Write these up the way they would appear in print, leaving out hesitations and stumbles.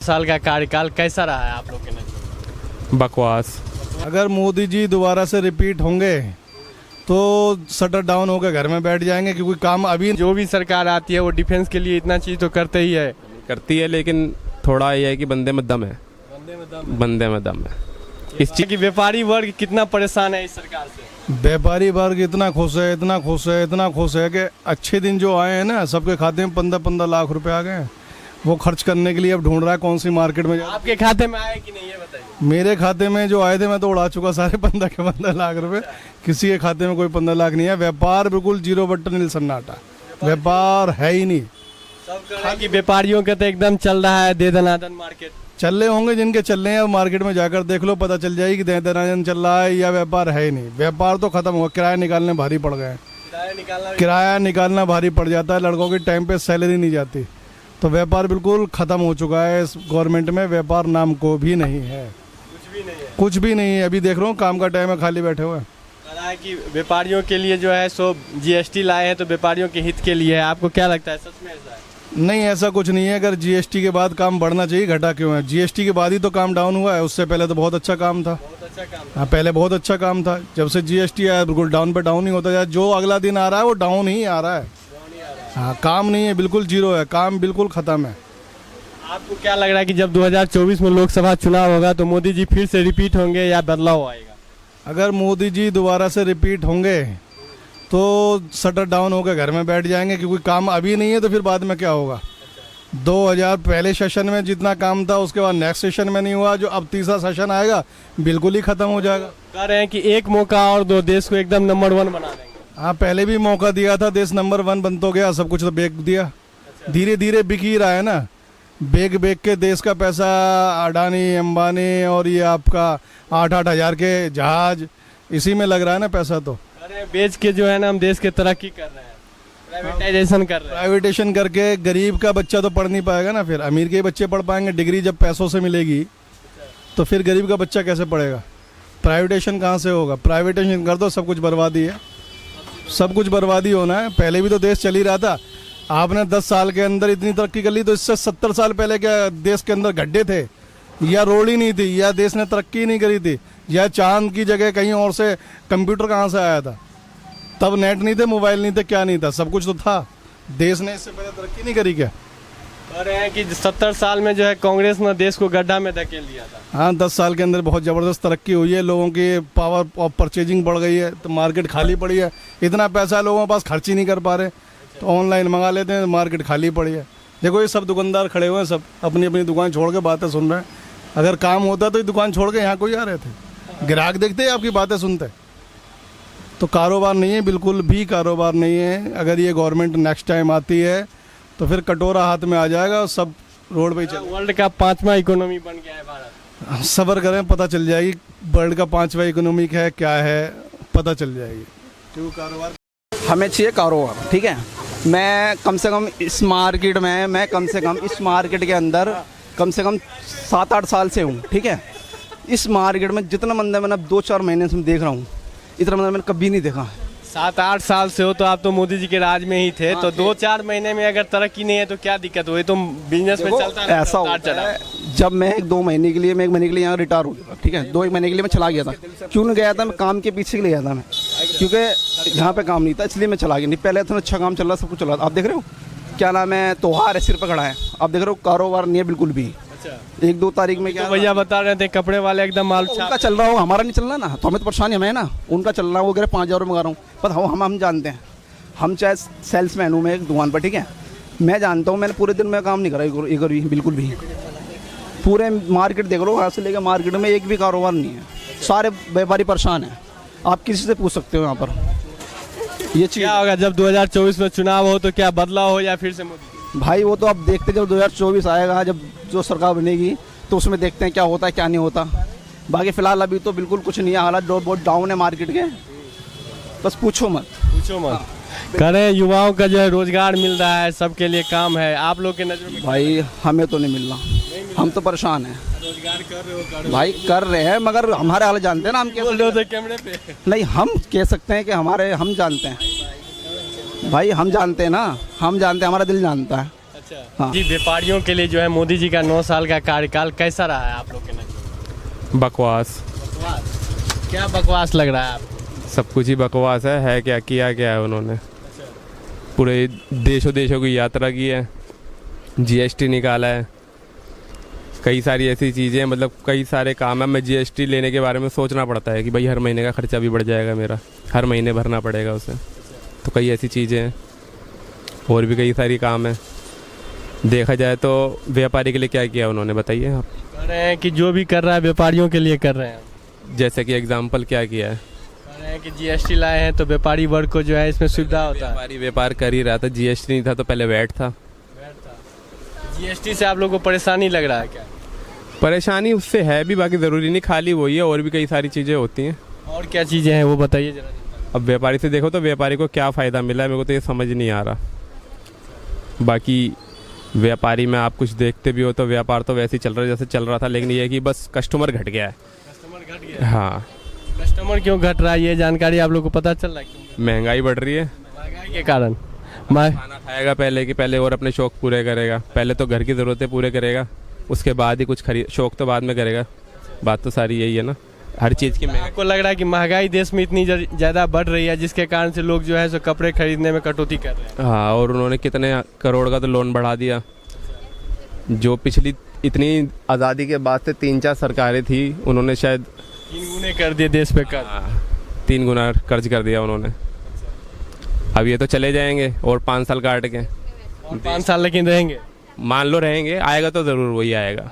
साल का कार्यकाल कैसा रहा है आप लोग के नजर? बकवास। अगर मोदी जी दोबारा से रिपीट होंगे तो शटर डाउन होकर घर में बैठ जाएंगे, क्योंकि काम अभी जो भी सरकार आती है वो डिफेंस के लिए इतना चीज तो करते ही है। करती है, लेकिन थोड़ा ये है कि बंदे में दम है। बंदे में दम है। इस चीज की व्यापारी वर्ग कितना परेशान है इस सरकार से? व्यापारी वर्ग इतना खुश है, इतना खुश है, इतना खुश है कि अच्छे दिन जो आए हैं ना, सबके खाते में 15-15 लाख रुपए आ गए हैं। वो खर्च करने के लिए अब ढूंढ रहा है कौन सी मार्केट में जाए। आपके खाते में आए कि नहीं ये बताइए। मेरे खाते में जो आए थे मैं तो उड़ा चुका सारे 15 के 15 लाख रुपए। किसी के खाते में कोई 15 लाख नहीं है। व्यापार बिल्कुल जीरो बट्टा नील सन्नाटा, व्यापार है ही नहीं। सब कह रहे हैं कि व्यापारियों का तो एकदम चल रहा है दे दनादन मार्केट। चल रहे होंगे जिनके चल रहे हैं, मार्केट में जाकर देख लो, पता चल जाएगी कि दनादन चल रहा है या व्यापार है ही नहीं। व्यापार तो खत्म हुआ, किराया निकालने भारी पड़ गए। किराया निकालना भारी पड़ जाता है, लड़कों की टाइम पे सैलरी नहीं जाती, तो व्यापार बिल्कुल खत्म हो चुका है। इस गवर्नमेंट में व्यापार नाम को भी नहीं है, कुछ भी नहीं है। अभी देख रहा हूँ काम का टाइम है, खाली बैठे हुए हैं। कह रहा है कि व्यापारियों के लिए जो है सो जीएसटी लाए हैं तो व्यापारियों के हित के लिए है। आपको क्या लगता है, सच में ऐसा है? नहीं, ऐसा कुछ नहीं है। अगर जीएसटी के बाद काम बढ़ना चाहिए, घटा क्यों है? जीएसटी के बाद ही तो काम डाउन हुआ है, उससे पहले तो बहुत अच्छा काम था। हाँ, पहले बहुत अच्छा काम था। जब से जीएसटी आया बिल्कुल डाउन पे डाउन ही होता जाए। जो अगला दिन आ रहा है वो डाउन ही आ रहा है। हाँ, काम नहीं है, बिल्कुल जीरो है, काम बिल्कुल खत्म है। आपको क्या लग रहा है कि जब 2024 में लोकसभा चुनाव होगा तो मोदी जी फिर से रिपीट होंगे या बदलाव आएगा? अगर मोदी जी दोबारा से रिपीट होंगे तो शटर डाउन होकर घर में बैठ जाएंगे, क्योंकि काम अभी नहीं है तो फिर बाद में क्या होगा। 2000 पहले सेशन में जितना काम था उसके बाद नेक्स्ट सेशन में नहीं हुआ। जो अब तीसरा सेशन आएगा बिल्कुल ही खत्म हो जाएगा। कह रहे हैं कि एक मौका और दो, देश को एकदम नंबर 1 बना देंगे। हाँ, पहले भी मौका दिया था, देश नंबर 1 बन तो गया, सब कुछ तो बेच दिया। धीरे धीरे बिक ही रहा है ना। बेच के देश का पैसा अडानी अंबानी और ये आपका 8-8 हज़ार के जहाज, इसी में लग रहा है ना पैसा। तो अरे बेच के जो है ना हम देश की तरक्की कर रहे हैं, प्राइवेटाइजेशन कर रहे हैं। प्राइवेटेशन करके गरीब का बच्चा तो पढ़ नहीं पाएगा ना, फिर अमीर के ही बच्चे पढ़ पाएंगे। डिग्री जब पैसों से मिलेगी तो फिर गरीब का बच्चा कैसे पढ़ेगा? प्राइवेटेशन कहाँ से होगा? प्राइवेटेशन कर दो, सब कुछ बर्बादी है, सब कुछ बर्बादी होना है। पहले भी तो देश चल ही रहा था। आपने 10 साल के अंदर इतनी तरक्की कर ली, तो इससे 70 साल पहले क्या देश के अंदर गड्ढे थे, या रोड ही नहीं थी, या देश ने तरक्की नहीं करी थी, या चांद की जगह कहीं और से कंप्यूटर कहाँ से आया था? तब नेट नहीं थे, मोबाइल नहीं थे, क्या नहीं था, सब कुछ तो था। देश ने इससे पहले तरक्की नहीं करी क्या? कह रहे हैं कि 70 साल में जो है कांग्रेस ने देश को गड्ढा में धकेल दिया था। हाँ, 10 साल के अंदर बहुत ज़बरदस्त तरक्की हुई है। लोगों की पावर ऑफ परचेजिंग बढ़ गई है, तो मार्केट खाली पड़ी है। इतना पैसा लोगों के पास खर्च ही नहीं कर पा रहे, तो ऑनलाइन मंगा लेते हैं, मार्केट खाली पड़ी है। देखो ये सब दुकानदार खड़े हुए हैं, सब अपनी अपनी दुकान छोड़ के बातें सुन रहे हैं। अगर काम होता तो ये दुकान छोड़ के यहाँ कोई आ रहे थे? ग्राहक देखते हैं, आपकी बातें सुनते। तो कारोबार नहीं है, बिल्कुल भी कारोबार नहीं है। अगर ये गवर्नमेंट नेक्स्ट टाइम आती है तो फिर कटोरा हाथ में आ जाएगा, सब रोड पे ही चल। वर्ल्ड का 5वां इकोनॉमी बन गया है भारत। सब्र करें, पता चल जाएगी वर्ल्ड का 5वां इकोनॉमिक है क्या है, पता चल जाएगी। क्योंकि कारोबार हमें चाहिए कारोबार, ठीक है। मैं कम से कम इस मार्केट में, इस मार्केट के अंदर कम से कम 7-8 साल से हूँ, ठीक है। इस मार्केट में जितना बंदा मैंने 2-4 महीने से देख रहा हूँ, इतना बंदा मैंने कभी नहीं देखा। 7-8 साल से हो तो आप तो मोदी जी के राज में ही थे। तो 2-4 महीने में अगर तरक्की नहीं है तो क्या दिक्कत हुई? तो बिजनेस में चलता है, ऐसा होता है। जब मैं 1 महीने के लिए यहाँ रिटायर हो गया, ठीक है। 2 महीने के लिए मैं चला गया था। क्यों नहीं गया था? मैं काम के पीछे के लिए गया था मैं, क्योंकि यहाँ पे काम नहीं था, इसलिए मैं चला गया। नहीं, पहले इतना अच्छा काम चल रहा, सब कुछ चल रहा था। आप देख रहे हो क्या नाम है, त्योहार है, सिर पर खड़ा है। आप देख रहे हो कारोबार नहीं है बिल्कुल भी। 1-2 तारीख में क्या भैया बता रहे थे कपड़े वाले एकदम माल उनका चल रहा हो, हमारा नहीं चल रहा ना, तो हमें तो परेशानी हमें ना। उनका चल रहा है, वो कह रहे 5,000 मंगा रहा हूँ, पर हम जानते हैं। हम चाहे सेल्समैन हूँ मैं एक दुकान पर, ठीक है। मैं जानता हूँ, मैंने पूरे दिन में काम नहीं करा एक भी, बिल्कुल भी। पूरे मार्केट देख लो, यहाँ से लेकर मार्केट में एक भी कारोबार नहीं है। सारे व्यापारी परेशान हैं। आप किसी से पूछ सकते हो यहाँ पर। ये चीज़ क्या होगा जब 2024 में चुनाव हो, तो क्या बदलाव हो या फिर से मोदी? भाई वो तो अब देखते, जब 2024 आएगा, जब जो सरकार बनेगी तो उसमें देखते हैं क्या होता है क्या नहीं होता। बाकी फ़िलहाल अभी तो बिल्कुल कुछ नहीं है, हालात बहुत डाउन है मार्केट के, बस पूछो मत। करें युवाओं का जो है रोजगार मिल रहा है, सबके लिए काम है, आप लोग के नज़र में? भाई हमें तो नहीं मिल रहा, हम तो परेशान हैं। रोजगार कर रहे हो? भाई कर रहे हैं, मगर हमारे हाल जानते हैं ना। हम बोल रहे थे कैमरे पे? नहीं, हम कह सकते हैं कि हम जानते हैं भाई, हम जानते हैं ना, हम जानते हैं, हमारा दिल जानता है। हाँ। जी, व्यापारियों के लिए जो है मोदी जी का 9 साल का कार्यकाल कैसा रहा है आप लोग के नजर में? बकवास, बकवास। क्या बकवास लग रहा है आपको? सब कुछ ही बकवास है क्या किया क्या है उन्होंने। पूरे देशों देशों की यात्रा की है, जीएसटी निकाला है, कई सारी ऐसी चीज़ें, मतलब कई सारे काम है। मैं जीएसटी लेने के बारे में सोचना पड़ता है कि भाई हर महीने का खर्चा भी बढ़ जाएगा मेरा, हर महीने भरना पड़ेगा उसे। तो कई ऐसी चीज़ें हैं, और भी कई सारी काम है। देखा जाए तो व्यापारी के लिए क्या किया उन्होंने, बताइए आप। कह रहे हैं कि जो भी कर रहा है व्यापारियों के लिए कर रहे हैं। जैसे कि एग्जाम्पल क्या किया है, कह रहे हैं कि जीएसटी लाए हैं तो व्यापारी वर्ग को जो है इसमें सुविधा होता है। व्यापारी व्यापार कर ही रहा था, जीएसटी नहीं था तो पहले वैट था। जीएसटी से आप लोग को परेशानी लग रहा है क्या? परेशानी उससे है भी, बाकी ज़रूरी नहीं खाली वही है, और भी कई सारी चीज़ें होती हैं। और क्या चीज़ें हैं वो बताइए जरा। अब व्यापारी से देखो तो व्यापारी को क्या फ़ायदा मिला है, मेरे को तो ये समझ नहीं आ रहा। बाकी व्यापारी में आप कुछ देखते भी हो तो व्यापार तो वैसे ही चल रहा है जैसे चल रहा था, लेकिन ये है कि बस कस्टमर घट गया है। कस्टमर घट गया। हाँ, कस्टमर क्यों घट रहा है ये जानकारी आप लोग को पता चल रहा है क्यों? महंगाई बढ़ रही है। महंगाई के कारण। खाना खाएगा पहले कि पहले और अपने शौक पूरे करेगा, पहले तो घर की ज़रूरतें पूरे करेगा, उसके बाद ही कुछ खरीद, शौक तो बाद में करेगा। बात तो सारी यही है ना, हर चीज़ की महंगाई। आपको लग रहा है कि महंगाई देश में इतनी ज़्यादा बढ़ रही है जिसके कारण से लोग जो है सो कपड़े खरीदने में कटौती कर रहे हैं। हाँ, और उन्होंने कितने करोड़ का तो लोन बढ़ा दिया। जो पिछली इतनी आज़ादी के बाद से 3-4 सरकारें थी, उन्होंने शायद 3 गुने कर दिए देश पे कर। 3 गुना कर्ज कर दिया उन्होंने। अब ये तो चले जाएंगे और 5 साल काट के, और 5 साल लेकिन रहेंगे। मान लो रहेंगे, आएगा तो ज़रूर वही आएगा,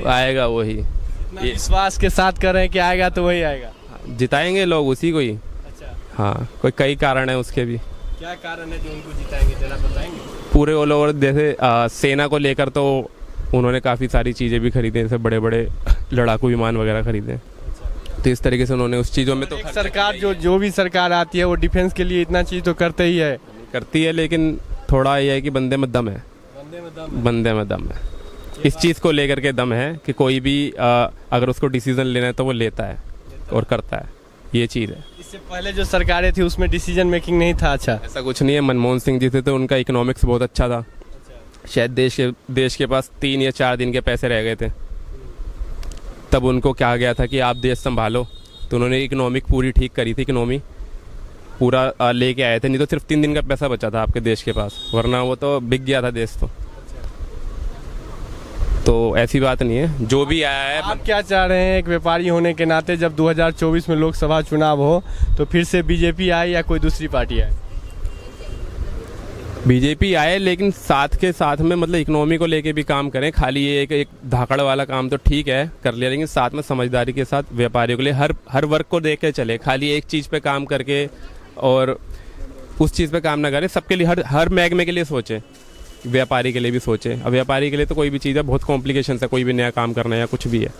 आएगा वही। इतना विश्वास के साथ कर रहे हैं कि आएगा तो वही आएगा। जिताएंगे लोग उसी को ही। अच्छा, हाँ, कोई कई कारण है उसके भी। क्या कारण है जो उनको जिताएंगे जरा बताएंगे? पूरे ऑल ओवर जैसे सेना को लेकर तो उन्होंने काफ़ी सारी चीज़ें भी खरीदे, जैसे बड़े बड़े लड़ाकू विमान वगैरह खरीदे। तो इस तरीके से उन्होंने उस चीज़ों में तो एक सरकार जो भी सरकार आती है वो डिफेंस के लिए इतना चीज़ तो करते ही है। करती है, लेकिन थोड़ा ये है कि बंदे में दम है, बंदे में दम है। इस चीज़ को लेकर के दम है कि कोई भी अगर उसको डिसीजन लेना है तो वो लेता है और करता है, ये चीज़ है। इससे पहले जो सरकारें थी उसमें डिसीजन मेकिंग नहीं था। अच्छा, ऐसा कुछ नहीं है। मनमोहन सिंह जी थे तो उनका इकोनॉमिक्स बहुत अच्छा था, शायद देश के पास 3 या 4 दिन के पैसे रह गए थे, तब उनको कहा गया था कि आप देश संभालो, तो उन्होंने इकोनॉमिक पूरी ठीक करी थी, इकोनॉमी पूरा लेके आए थे। नहीं तो सिर्फ 3 दिन का पैसा बचा था आपके देश के पास, वरना वो तो बिक गया था देश। तो ऐसी बात नहीं है, जो भी आया है। आप क्या चाह रहे हैं एक व्यापारी होने के नाते, जब 2024 में लोकसभा चुनाव हो तो फिर से बीजेपी आए या कोई दूसरी पार्टी आए? बीजेपी आए, लेकिन साथ के साथ में मतलब इकोनॉमी को लेके भी काम करें। खाली ये एक धाकड़ वाला काम तो ठीक है कर लिया, लेकिन साथ में समझदारी के साथ व्यापारियों के लिए हर वर्ग को देख के चले। खाली एक चीज़ पे काम करके और उस चीज़ पे काम ना करें, सबके लिए हर महकमे के लिए सोचे, व्यापारी के लिए भी सोचे। अब व्यापारी के लिए तो कोई भी चीज़ है, बहुत कॉम्प्लिकेशन है, कोई भी नया काम करना है या कुछ भी है।